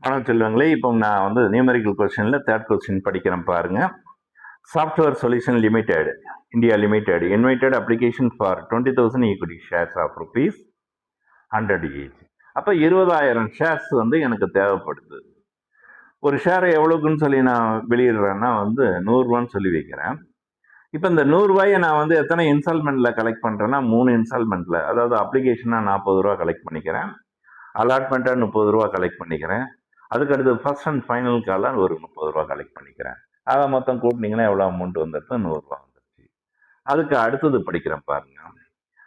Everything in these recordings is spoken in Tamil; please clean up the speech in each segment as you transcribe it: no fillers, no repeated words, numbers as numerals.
வணக்கம் செல்வங்களே. இப்போ நான் வந்து நியூமெரிக்கல் கொஸ்டினில் தேர்ட் கொஸ்டின் படிக்கிறேன் பாருங்க. Software solution limited India limited invited application for 20,000 equity shares of rupees 100 each. அப்போ 20,000 ஷேர்ஸ் வந்து எனக்கு தேவைப்படுது. ஒரு ஷேரை எவ்வளோக்குன்னு சொல்லி நான் வெளியிடுறேன்னா வந்து 100 ரூபான்னு சொல்லி வைக்கிறேன். இப்போ இந்த 100 ரூபாயை நான் வந்து எத்தனை இன்ஸ்டால்மெண்ட்டில் கலெக்ட் பண்ணுறேன்னா 3 இன்ஸ்டால்மெண்ட்டில், அதாவது அப்ளிகேஷனாக 40 ரூபா கலெக்ட் பண்ணிக்கிறேன், அலாட்மெண்ட்டாக 30 ரூபா கலெக்ட் பண்ணிக்கிறேன், அதுக்கு அடுத்து ஃபர்ஸ்ட் அண்ட் ஃபைனல் காலாக ஒரு 30 ரூபா கலெக்ட் பண்ணிக்கிறேன். ஆக மொத்தம் கூட்டினீங்கன்னா எவ்வளோ அமௌண்ட் வந்துடுது? 100 ரூபா வந்துருச்சு. அதுக்கு அடுத்தது படிக்கிறேன் பாருங்க.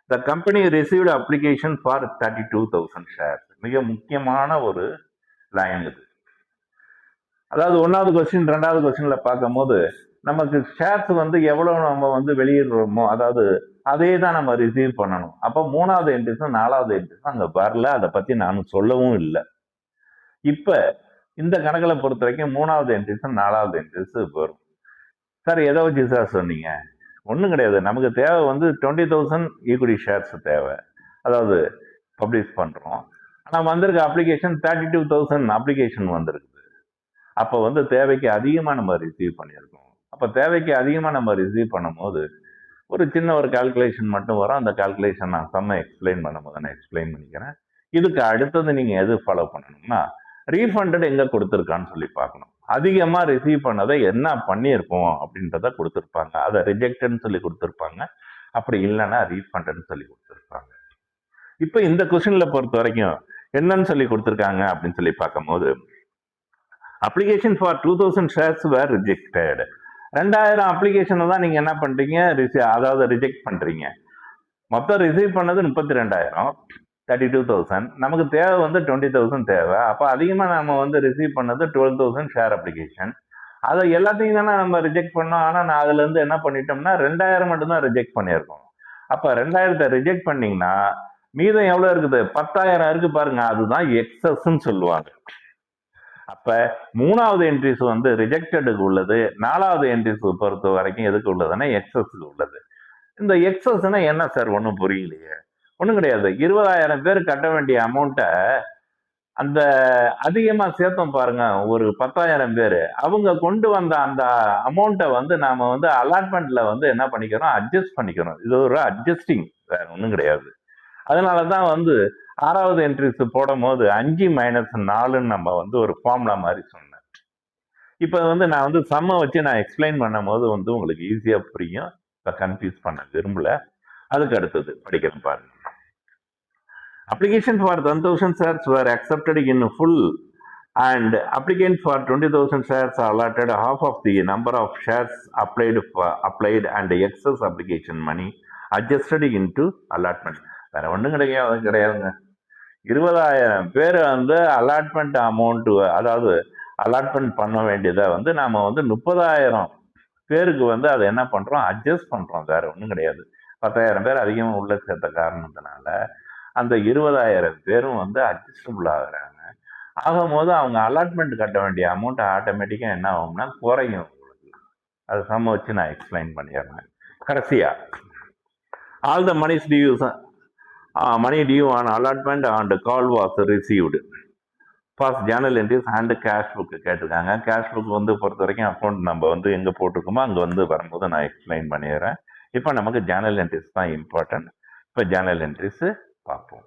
The company received application for 32,000 shares. மிக முக்கியமான ஒரு லைன் இது. அதாவது 1வது கொஸ்டின் 2வது கொஸ்டின்ல பார்க்கும் போது நமக்கு ஷேர்ஸ் வந்து எவ்வளவு நம்ம வந்து வெளியிடுறோமோ, அதாவது அதே தான் நம்ம ரிசீவ் பண்ணணும். அப்போ 3வது என்ட்ரிஸும் 4வது என்ட்ரிஸும் அங்கே வரல. அதை பற்றி நானும் சொல்லவும் இல்லை. இப்போ இந்த கணக்கில் பொறுத்த வரைக்கும் 3வது என்ட்ரிஸும் 4வது என்ட்ரிஸும் வரும். சார் எதை வச்சு சார் சொன்னீங்க? ஒன்றும் கிடையாது. நமக்கு தேவை வந்து 20,000 ஈக்விட்டி ஷேர்ஸ் தேவை, அதாவது பப்ளிஷ் பண்ணுறோம். ஆனால் வந்திருக்க அப்ளிகேஷன் 32,000 அப்ளிகேஷன் வந்திருக்குது. அப்போ வந்து தேவைக்கு அதிகமாக நம்ம ரிசீவ் பண்ணியிருக்கோம். அப்போ தேவைக்கு அதிகமாக நம்ம ரிசீவ் பண்ணும் போது ஒரு சின்ன ஒரு கால்குலேஷன் மட்டும் வரும். அந்த கால்குலேஷன் நான் செம்ம எக்ஸ்பிளைன் பண்ணும்போது நான் எக்ஸ்பிளைன் பண்ணிக்கிறேன். இதுக்கு அடுத்தது நீங்கள் எது ஃபாலோ பண்ணணும்னா, ரீஃபண்டட் எங்கே கொடுத்துருக்கான்னு சொல்லி பார்க்கணும். அதிகமாக ரிசீவ் பண்ணதை என்ன பண்ணியிருக்கோம் அப்படின்றத கொடுத்துருப்பாங்க. அதை ரிஜெக்டட்னு சொல்லி கொடுத்துருப்பாங்க, அப்படி இல்லைன்னா ரீஃபண்டட்னு சொல்லி கொடுத்துருப்பாங்க. இப்போ இந்த கொஸ்டினில் பொறுத்த வரைக்கும் என்னன்னு சொல்லி கொடுத்துருக்காங்க அப்படின்னு சொல்லி பார்க்கும்போது, application for 2,000 shares were rejected. 2,000 அப்ளிகேஷனை தான் நீங்கள் என்ன பண்ணுறீங்க, அதாவது ரிஜெக்ட் பண்ணுறீங்க. மொத்தம் ரிசீவ் பண்ணது 32,000, 32,000. நமக்கு தேவை வந்து 20,000 தேவை. அப்போ அதிகமாக நம்ம வந்து ரிசீவ் பண்ணது 12,000 ஷேர் அப்ளிகேஷன். அதை எல்லாத்தையும் தானே நம்ம ரிஜெக்ட் பண்ணோம். ஆனால் நான் அதுலேருந்து என்ன பண்ணிட்டோம்னா 2,000 மட்டும்தான் ரிஜெக்ட் பண்ணியிருக்கோம். அப்போ 2,000 ரிஜெக்ட் பண்ணிங்கன்னா மீதம் எவ்வளோ இருக்குது? 10,000 இருக்கு பாருங்க. அதுதான் எக்ஸஸ்ன்னு சொல்லுவாங்க. அப்போ 3வது என்ட்ரிஸ் வந்து ரிஜெக்டடுக்கு உள்ளது, 4வது என்ட்ரிஸ் பொறுத்த வரைக்கும் எதுக்கு உள்ளதுன்னா எக்ஸஸ்க்கு உள்ளது. இந்த எக்ஸஸ்னா என்ன சார்? ஒன்றும் புரியலையே. ஒன்றும் கிடையாது. 20,000 பேர் கட்ட வேண்டிய அமௌண்ட்டை அந்த அதிகமாக சேர்த்தோம் பாருங்க, ஒரு 10,000 பேர். அவங்க கொண்டு வந்த அந்த அமௌண்ட்டை வந்து நாம வந்து அலாட்மெண்ட்ல வந்து என்ன பண்ணிக்கிறோம், அட்ஜஸ்ட் பண்ணிக்கிறோம். இது ஒரு அட்ஜஸ்டிங், வேற ஒன்றும் கிடையாது. அதனால தான் வந்து 6வது என்ட்ரிஸ் போடும் போது 5 - 4ன்னு நம்ம வந்து ஒரு ஃபார்முலா மாதிரி சொன்னேன். இப்போ வந்து நான் வந்து சம்மை வச்சு நான் எக்ஸ்பிளைன் பண்ணும் போது வந்து உங்களுக்கு ஈஸியாக புரியும். இப்போ கன்ஃபியூஸ் பண்ண விரும்பல. அதுக்கு அடுத்தது படிக்கிறேன் பாருங்க. Application for 10,000 shares were accepted in full and applicant for 20,000 shares allotted half of the number of shares applied and excess application money adjusted into allotment. வேற ஒன்றும் கிடையாதுங்க. 20,000 பேர் வந்து அலாட்மெண்ட் அமௌண்ட், அதாவது அலாட்மெண்ட் பண்ண வேண்டியதை வந்து நாம வந்து 30,000 பேருக்கு வந்து அதை என்ன பண்றோம், அட்ஜஸ்ட் பண்றோம். வேற ஒன்றும் கிடையாது. 10,000 பேர் அதிகமாக உள்ள சேர்த்த காரணத்தினால அந்த 20,000 பேரும் வந்து அட்ஜஸ்டபிள் ஆகுறாங்க. ஆகும்போது அவங்க அலாட்மெண்ட் கட்ட வேண்டிய அமௌண்ட் ஆட்டோமேட்டிக்காக என்ன ஆகும்னா குறையும். உங்களுக்கு அது சம வச்சு நான் எக்ஸ்பிளைன் பண்ணிடுறேன். கடைசியா all the moneys dues money due on allotment and call was received. First journal entries and cash book கேட்டிருக்காங்க. கேஷ் புக் வந்து பொறுத்த வரைக்கும் அக்கௌண்ட் நம்ம வந்து எங்கே போட்டிருக்கோமோ அங்கே வந்து வரும்போது நான் எக்ஸ்பிளைன் பண்ணிடுறேன். இப்போ நமக்கு ஜேர்னல் என்ட்ரிஸ் தான் இம்பார்ட்டன்ட். இப்போ ஜேர்னல் என்ட்ரிஸ் பார்ப்போம்.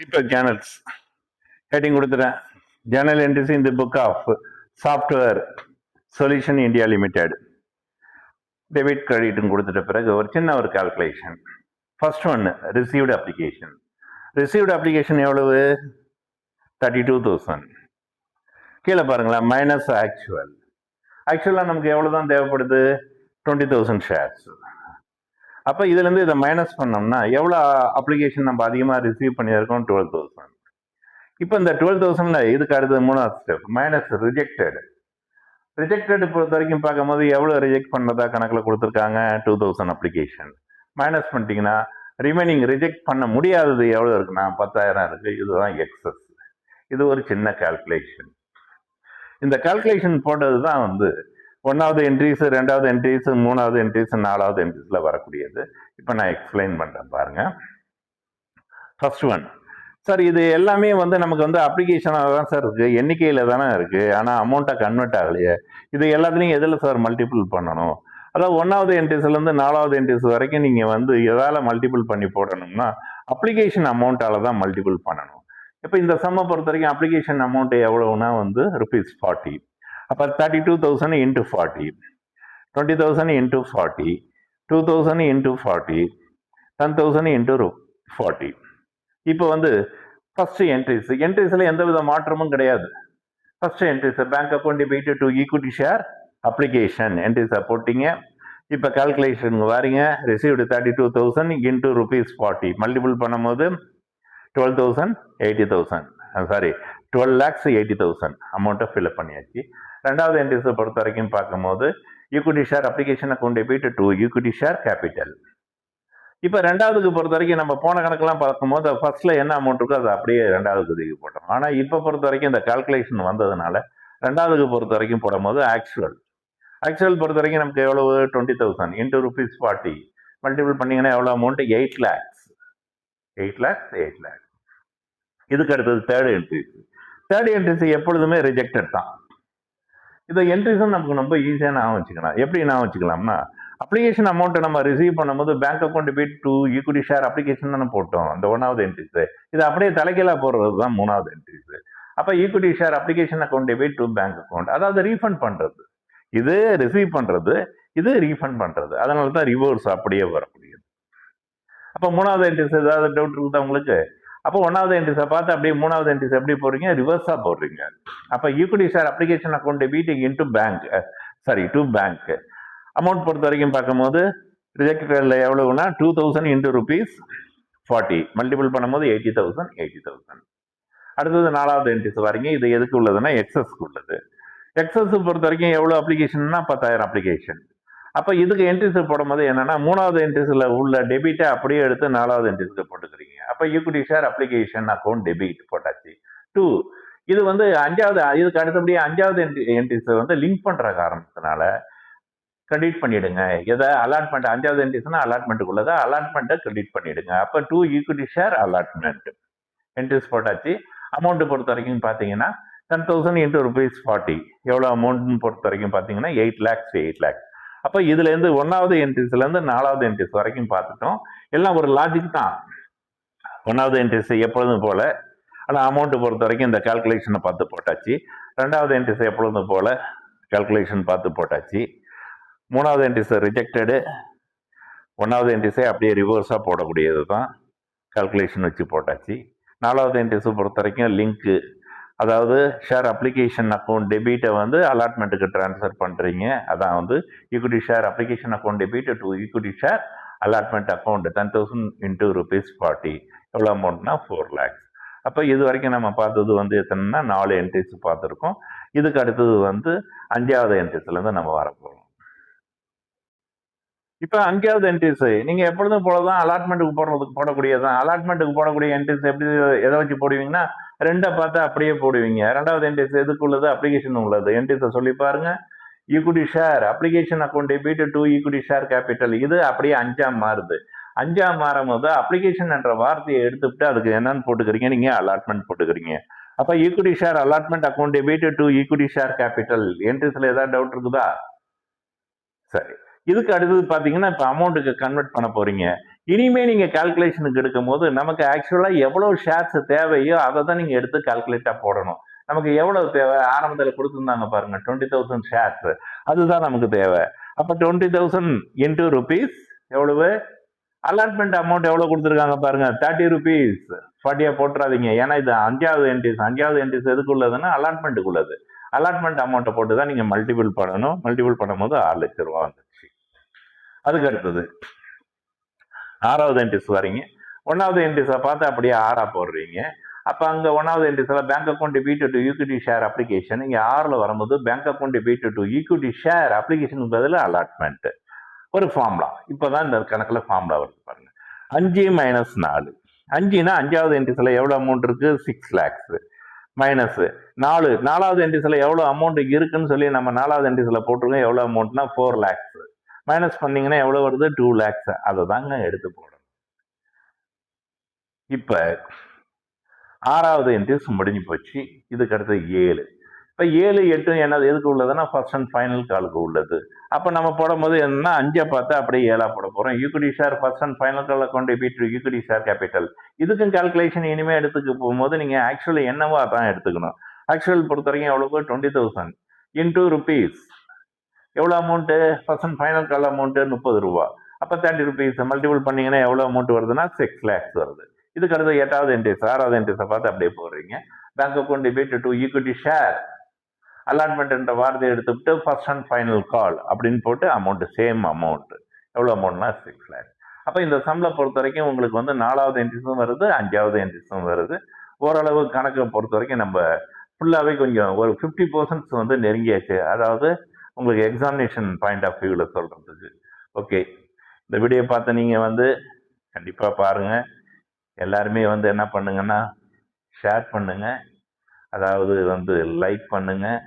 இப்போ ஜேர்னல்ஸ் ஹெட்டிங் கொடுத்துட்டேன். Journal entries in the book of software solution India limited. Debit கிரெடிட்னு கொடுத்துட்ட பிறகு ஒரு சின்ன ஒரு calculation. First one received application. Received application எவ்வளவு? 32,000. கீழே பாருங்களா, மைனஸ் ஆக்சுவல். ஆக்சுவலாக நமக்கு எவ்வளோதான் தேவைப்படுது? 20,000 ஷேர்ஸ். அப்போ இதுலேருந்து இதை மைனஸ் பண்ணோம்னா எவ்வளோ அப்ளிகேஷன் நம்ம அதிகமாக ரிசீவ் பண்ணியிருக்கோம்? 12,000. இப்போ இந்த 12,000ல இதுக்கு அடுத்தது 3வது ஸ்டெப் மைனஸ் ரிஜெக்டட். ரிஜெக்டட் பொறுத்த வரைக்கும் பார்க்கும்போது எவ்வளோ ரிஜெக்ட் பண்ணதா கணக்கில் கொடுத்துருக்காங்க? 2,000 அப்ளிகேஷன். மைனஸ் பண்ணிட்டீங்கன்னா ரிமைனிங் ரிஜெக்ட் பண்ண முடியாதது எவ்வளோ இருக்குன்னா 10,000 இருக்கு. இதுதான் எக்ஸஸ். இது ஒரு சின்ன கால்குலேஷன். இந்த கால்குலேஷன் போட்டது தான் வந்து 1வது என்ட்ரிஸ், 2வது என்ட்ரிஸ், 3வது என்ட்ரிஸ், 4வது என்ட்ரிஸ்ல வரக்கூடியது. இப்போ நான் எக்ஸ்பிளைன் பண்றேன் பாருங்க. ஃபர்ஸ்ட் ஒன் சார் இது எல்லாமே வந்து நமக்கு வந்து அப்ளிகேஷனாக தான் சார் இருக்குது, எண்ணிக்கையில் தானே இருக்குது, ஆனால் அமௌண்ட்டாக கன்வெர்ட் ஆகலையே. இது எல்லாத்துலேயும் எதில் சார் மல்டிபிள் பண்ணணும்? அதாவது 1வது என்ட்ரிஸ்லேருந்து 4வது என்ட்ரிஸ் வரைக்கும் நீங்கள் வந்து எதால் மல்டிபிள் பண்ணி போடணும்னா அப்ளிகேஷன் அமௌண்ட்டால் தான் மல்டிபிள் பண்ணணும். இப்போ இந்த சம்மை பொறுத்த வரைக்கும் அப்ளிகேஷன் அமௌண்ட் எவ்வளவுனா வந்து ₹40. அப்போ 32,000 இன்ட்டு 40, 20,000 இன்ட்டு 40, 2,000 இன்ட்டு 40, 10,000 இன்ட்டு 40. இப்போ வந்து ஃபர்ஸ்ட் என்ட்ரிஸில் எந்த வித மாற்றமும் கிடையாது. First entries bank account debit to equity share application என்ட்ரிஸை போட்டிங்க. இப்போ கால்குலேஷனுக்கு வாரிங்க. ரிசீவ்டு 32,000 இன்ட்டு ₹40 மல்டிபிள் பண்ணும்போது 12,000 80,000 சாரி 12,80,000 அமௌண்ட்டை ஃபில்அப் பண்ணியாச்சு. ரெண்டாவது என்ட்ரிஸை பொறுத்த வரைக்கும் பார்க்கும்போது equity share application account debit to equity share capital. இப்போ ரெண்டாவதுக்கு பொறுத்த வரைக்கும் நம்ம போன கணக்கெல்லாம் பார்க்கும்போது ஃபர்ஸ்ட்ல என்ன அமௌண்ட் இருக்கோ அதை அப்படியே ரெண்டாவதுக்கு தூக்கி போட்டோம். ஆனால் இப்போ பொறுத்த வரைக்கும் இந்த கால்குலேஷன் வந்ததுனால ரெண்டாவதுக்கு பொறுத்த வரைக்கும் போடும்போது ஆக்சுவல் பொறுத்த வரைக்கும் நமக்கு எவ்வளவு 20,000 இன்ட்டு ₹40 மல்டிபிள் பண்ணிங்கன்னா எவ்வளோ அமௌண்ட் 8 lakhs. இதுக்கு அடுத்தது தேர்ட் என்ட்ரிஸ் எப்பொழுதுமே ரிஜெக்டட் தான். இந்த என்ட்ரிஸும் நமக்கு ரொம்ப ஈஸியாக ஞாபகம் வச்சுக்கலாம். எப்படி ஞாபகம் வச்சுக்கலாம்னா அப்ளிகேஷன் அமௌண்ட்டை நம்ம ரிசீவ் பண்ணும்போது bank account debit to equity share application தானே போட்டோம் அந்த 1வது என்ட்ரிஸ். இது அப்படியே தலைகீழாக போடுறது தான் 3வது என்ட்ரிஸ். அப்போ equity share application account debit to bank account, அதாவது ரீஃபண்ட் பண்ணுறது. இது ரிசீவ் பண்ணுறது, இது ரீஃபண்ட் பண்ணுறது. அதனால தான் ரிவர்ஸ் அப்படியே வரக்கூடியது. அப்போ 3வது என்ட்ரிஸ் ஏதாவது டவுட் இருக்குதா உங்களுக்கு? அப்போ 1வது என்ட்ரிஸை பார்த்து அப்படியே 3வது என்ட்ரிஸ் எப்படி போடுறீங்க? ரிவர்ஸாக போடுறீங்க. அப்போ equity share application account debit into bank to bank amount பொறுத்த வரைக்கும் பார்க்கும்போது ரிஜெக்டட்ல எவ்வளவுனா 2,000 இன்ட்டு ₹40 மல்டிபிள் பண்ணும்போது 80,000. அடுத்தது 4வது என்ட்ரிஸ் வரீங்க. இது எதுக்கு உள்ளதுன்னா எக்ஸஸ்க்கு உள்ளது. எக்ஸஸ் பொறுத்த வரைக்கும் எவ்வளோ அப்ளிகேஷன்னா 10,000 அப்ளிகேஷன். அப்போ இதுக்கு என்ட்ரிஸ் போடும்போது என்னன்னா 3வது என்ட்ரிஸில் உள்ள டெபிட்டை அப்படியே எடுத்து 4வது என்ட்ரிஸ்க்கு போட்டுக்கிறீங்க. அப்போ equity share application account debit போட்டாச்சு. 2 இது வந்து 5வது, இதுக்கு அடுத்தபடியே 5வது என்ட்ரிஸை வந்து லிங்க் பண்ணுற காரணத்தினால கிரெடிட் பண்ணிடுங்க. எதை அலாட்மெண்ட் 5வது என்ட்ரிஸ்னா அலாட்மெண்ட்டுக்குள்ளதை அலாட்மெண்ட்டை கிரெடிட் பண்ணிடுங்க. அப்போ 2 ஈக்விட்டி ஷேர் அலாட்மெண்ட் என்ட்ரிஸ் போட்டாச்சு. அமௌண்ட்டு பொறுத்த வரைக்கும் பார்த்தீங்கன்னா 10,000 இன்ட்டு ₹40 எவ்வளோ அமௌண்ட்னு பொறுத்த வரைக்கும் பார்த்தீங்கன்னா 8 lakhs. அப்போ இதுலேருந்து 1வது என்ட்ரிஸ்லேருந்து 4வது என்ட்ரிஸ் வரைக்கும் பார்த்துட்டோம். எல்லாம் ஒரு லாஜிக் தான். 1வது என்ட்ரிஸ் எப்பொழுதும் போல, ஆனால் அமௌண்ட்டு பொறுத்த வரைக்கும் இந்த கால்குலேஷனை பார்த்து போட்டாச்சு. 2வது என்ட்ரிஸ் எப்பொழுதும் போல கால்குலேஷன் பார்த்து போட்டாச்சு. 3வது என்ட்ரிஸ் ரிஜெக்டடு, 1வது என்ட்ரிஸை அப்படியே ரிவர்ஸாக போடக்கூடியது தான், கால்குலேஷன் வச்சு போட்டாச்சு. 4வது என்ட்ரிஸை பொறுத்த வரைக்கும் லிங்க்கு, அதாவது ஷேர் அப்ளிகேஷன் அக்கௌண்ட் டெபிட்டை வந்து அலாட்மெண்ட்டுக்கு ட்ரான்ஸ்ஃபர் பண்ணுறீங்க. அதான் வந்து equity share application account debit to equity share allotment account 10,000 into ₹40 எவ்வளோ அமௌண்ட்னா 4 lakhs. அப்போ இது வரைக்கும் நம்ம பார்த்தது வந்து எத்தனைன்னா 4 என்ட்ரிஸ் பார்த்துருக்கோம். இதுக்கு அடுத்தது வந்து 5வது என்ட்ரிஸ்லேருந்து நம்ம வரப்போகிறோம். இப்போ 5வது என்ட்ரிஸ் நீங்கள் எப்பொழுதும் போல தான் அலாட்மெண்ட்டுக்கு போடக்கூடியதான். அலாட்மெண்ட்டுக்கு போடக்கூடிய என்ட்ரிஸ் எப்படி எதை வச்சு போடுவீங்கன்னா 2 பார்த்து அப்படியே போடுவீங்க. 2வது என்ட்ரிஸ் எதுக்கு உள்ளது? அப்ளிகேஷன் உள்ளது. என்ட்ரிஸை சொல்லி பாருங்க. Equity share application account debit to equity share capital, இது அப்படியே 5ஆ மாறுது. 5ஆ மாறும் போது அப்ளிகேஷன் என்ற வார்த்தையை எடுத்துவிட்டு அதுக்கு என்னன்னு போட்டுக்கிறீங்க, நீங்க அலாட்மெண்ட் போட்டுக்கிறீங்க. அப்ப equity share allotment account debit to equity share capital என்ட்ரிஸ்ல ஏதாவது டவுட் இருக்குதா? சரி, இதுக்கு அடுத்தது பாத்தீங்கன்னா இப்ப அமௌண்ட்டுக்கு கன்வெர்ட் பண்ண போறீங்க. இனிமே நீங்க கால்குலேஷனுக்கு எடுக்கும் போது நமக்கு ஆக்சுவலா எவ்வளவு ஷேர்ஸ் தேவையோ அதை தான் நீங்க எடுத்து கால்குலேட்டா போடணும். நமக்கு எவ்வளவு தேவை? ஆரம்பத்தில் கொடுத்துருந்தாங்க பாருங்க 20,000 ஷேர்ஸ், அதுதான் நமக்கு தேவை. அப்ப 20,000 இன்டூ ₹, எவ்வளவு? அலாட்மெண்ட் அமௌண்ட் எவ்வளவு கொடுத்துருக்காங்க பாருங்க, ₹30. 40 போட்டுறாதீங்க, ஏன்னா இது 5வது என்ட்ரிஸ் எதுக்கு உள்ளதுன்னா அலாட்மெண்ட்டுக்கு உள்ளது. அலாட்மெண்ட் அமௌண்ட்டை போட்டு தான் நீங்க மல்டிபிள் பண்ணணும். மல்டிபிள் பண்ணும்போது 6 லட்சம் ரூபா வந்துச்சு. அதுக்கு அடுத்தது 6வது என்ட்ரிஸ் வரீங்க. 1வது என்ட்ரிஸை பார்த்து அப்படியே 6ஆ போடுறீங்க. அப்போ அங்கே 1வது என்ட்ரிஸில் bank account debit to equity share application, இங்கே 6ல் வரும்போது bank account debit to equity share அப்ளிகேஷனுக்கு பதில் அலாட்மெண்ட் ஒரு ஃபார்முலா. இப்போ தான் இந்த கணக்கில் ஃபார்முலா வருது பாருங்க. 5 - 4. 5னா 5வது என்ட்ரிஸில் எவ்வளோ அமௌண்ட் இருக்கு? 6 lakhs. மைனஸ் 4, 4வது என்ட்ரிஸில் எவ்வளோ அமௌண்ட் இருக்குன்னு சொல்லி நம்ம 4வது என்ட்ரிஸில் போட்டிருக்கோம். எவ்வளோ அமௌண்ட்னா 4 lakhs. மைனஸ் பண்ணீங்கன்னா எவ்வளோ வருது? 2 lakhs. அதை தாங்க எடுத்து போடணும். இப்போ 6வது என்ட்ரிஸ் முடிஞ்சு போச்சு. இதுக்கு அடுத்து 7. இப்போ 7, 8 என்னது எதுக்கு உள்ளதுன்னா ஃபர்ஸ்ட் அண்ட் ஃபைனல் காலுக்கு உள்ளது. அப்போ நம்ம போடும்போது என்னன்னா 5 பார்த்தா அப்படியே 7 போட போகிறோம். Equity share first and final call account debit to equity share capital. இதுக்கும் கால்குலேஷன் இனிமேல் எடுத்துக்க போகும்போது நீங்கள் ஆக்சுவல் என்னவோ அதான் எடுத்துக்கணும். ஆக்சுவல் பொறுத்த வரைக்கும் எவ்வளோக்கு 20,000 இன்டூ ருபீஸ் எவ்வளோ amount first and final call amount 30 ரூபா. அப்போ 30 ருபீஸ் மல்டிபிள் பண்ணிங்கன்னா எவ்வளோ அமௌண்ட் வருதுன்னா 6 lakhs வருது. இதுக்கு அடுத்து 8வது என்ட்ரிஸ் 6வது என்ட்ரிஸை பார்த்து அப்படியே போடுறீங்க. Bank account debit to equity share allotment என்ற வார்த்தையை எடுத்துக்கிட்டு ஃபர்ஸ்ட் அண்ட் ஃபைனல் கால் அப்படின்னு போட்டு அமௌண்ட் சேம் அமௌண்ட் எவ்வளோ அமௌண்ட்னா 6 lakhs. அப்போ இந்த சம்மில் பொறுத்த வரைக்கும் உங்களுக்கு வந்து 4வது என்ட்ரிஸும் வருது, 5வது என்ட்ரிஸும் வருது. ஓரளவு கணக்கை பொறுத்த வரைக்கும் நம்ம ஃபுல்லாகவே கொஞ்சம் ஒரு 50% வந்து நெருங்கியாச்சு. அதாவது உங்களுக்கு எக்ஸாமினேஷன் பாயிண்ட் ஆஃப் வியூவில் சொல்கிறதுக்கு. ஓகே, இந்த வீடியோ பார்த்து நீங்கள் வந்து கண்டிப்பாக பாருங்கள். எல்லாருமே வந்து என்ன பண்ணுங்கன்னா ஷேர் பண்ணுங்கள், அதாவது வந்து லைக் பண்ணுங்கள்,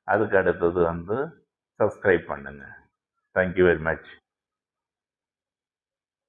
அதுக்கு அடுத்தது வந்து சப்ஸ்கிரைப் பண்ணுங்கள். Thank you very much.